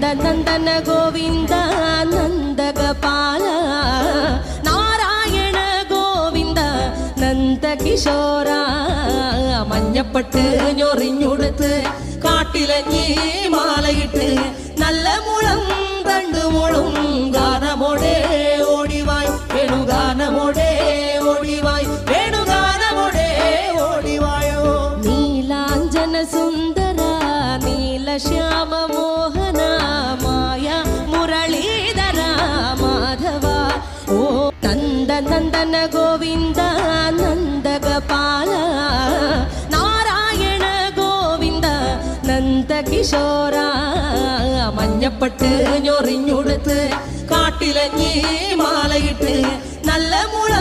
നന്ദന ഗോവിന്ദ നന്ദഗപാല നാരായണ ഗോവിന്ദ നന്ദകിശോര മഞ്ഞപ്പട്ട് ഞൊറിഞ്ഞുടുത്ത് കാട്ടിലഞ്ഞി മാലയിട്ട് നല്ല മുളം തണ്ടുമുളും ഗാനമോടെ ഓടിവായ് വേണുഗാനമോടെ ഓടിവായ് വേണുഗാനമോടെ ഓടിവായോ നീലാഞ്ജന സുന്ദര നീലശ്യാമ മോഹന മായ മുരളീധര മാധവ ഓ നന്ദന ഗോവിന്ദ നന്ദഗപാല നാരായണ ഗോവിന്ദ നന്ദകിശോര മഞ്ഞപ്പട്ട് ഞൊറിഞ്ഞുടുത്ത് കാട്ടിലഞ്ഞി മാലയിട്ട് നല്ല മുള